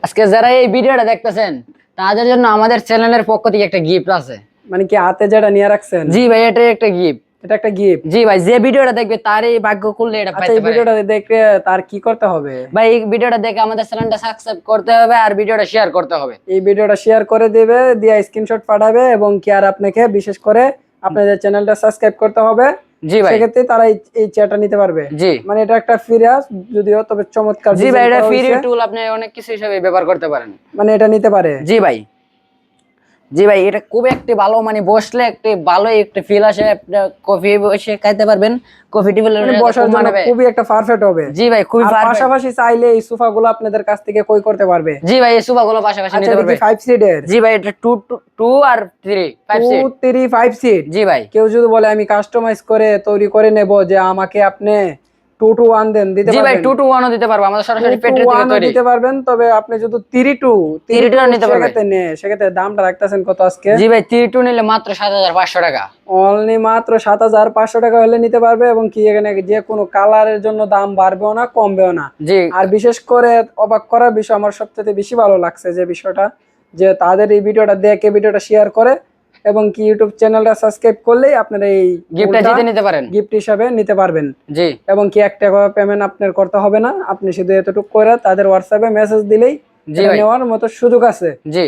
আজকে যারা এই ভিডিওটা দেখতেছেন তাদের জন্য আমাদের চ্যানেলের পক্ষ থেকে একটা গিফট আছে। মানে কি হাতে যেটা নিয়ে রাখছেন? জি ভাই, এটা একটা গিফট। এটা একটা গিফট? জি ভাই, যে ভিডিওটা দেখবে তারই ভাগ্য খুললে এটা আচ্ছা, পাইতে এই পারে। ভিডিওটা দেখে তার কি করতে হবে? ভাই এই ভিডিওটা দেখে আমাদের চ্যানেলটা সাবস্ক্রাইব করতে হবে আর ভিডিওটা শেয়ার করতে হবে। এই ভিডিওটা শেয়ার করে দিবে, দিয়ে স্ক্রিনশট পাঠাবে এবং কি আর আপনাকে বিশেষ করে আপনাদের চ্যানেলটা সাবস্ক্রাইব করতে হবে। জি ভাই। সেক্ষেত্রে তারা এই চেয়ারটা নিতে পারবে। জি মানে এটা একটা ফিরাস, যদিও তবে চমৎকার জি ভাই, ডিজাইন এটা করা ফ্রি হয়েছে। টুল, আপনি অনেক কিছু হিসেবে ব্যবহার করতে পারেন। মানে এটা নিতে পারে। জি ভাই। জি ভাই, এটা খুব একটি ভালো, মানে বসলে একটি ভালো একটি ফিল আসে। আপনি কফি বসে খাইতে পারবেন, কফি টেবিলের মানে বসার জন্য খুবই একটা পারফেক্ট হবে। জি ভাই, খুবই আর পারফেক্ট। পাশাপাশি চাইলে এই সোফাগুলো আপনাদের কাছ থেকে কই করতে পারবে। জি ভাই, এই সোফাগুলো পাশাপাশি আচ্ছা, নিতে এটা পারবে। কি 5 সিটের? জি ভাই, এটা 2 আর 3 5 সিট। 2 3 5 সিট? জি ভাই। কেউ যদি বলে আমি কাস্টমাইজ করে তৈরি করে নেব, যে আমাকে আপনি 2 to 1 দেন, দিতে জি ভাই, পারবেন? 2 to 1 ও দিতে পারবো, আমাদের 2 সরাসরি to ফ্যাক্টরি থেকে 1 ও তৈরি। দিতে পারবেন, তবে আপনি যদি 3 to 3 to নিতে পারবে। সেক্ষেত্রে দামটা রাখতেছেন কত আজকে? জি ভাই, 3 to নিলে মাত্র 7500 টাকা। অনলি মাত্র 7500 টাকা হলে নিতে পারবে। এবং কি এখানে যে কোনো কালারের জন্য দাম বাড়বেও না, কমবেও না। জি। আর বিশেষ করে অবাক করার বিষয়, আমার সবচেয়ে বেশি ভালো লাগছে যে বিষয়টা, যে তাদের এই ভিডিওটা দেখে ভিডিওটা শেয়ার করে এবং কি ইউটিউব চ্যানেলটা সাবস্ক্রাইব করলেই আপনারা এই গিফটটা জিতে নিতে পারেন। গিফট হিসাবে নিতে পারবেন। জি। এবং কি 1 টাকা পেমেন্ট আপনার করতে হবে না, আপনি শুধু এতটুকু করে তাদের হোয়াটসঅ্যাপে মেসেজ দিলেই জি এটা ভাই। নেওয়ার মতো সুযোগ আছে। জি।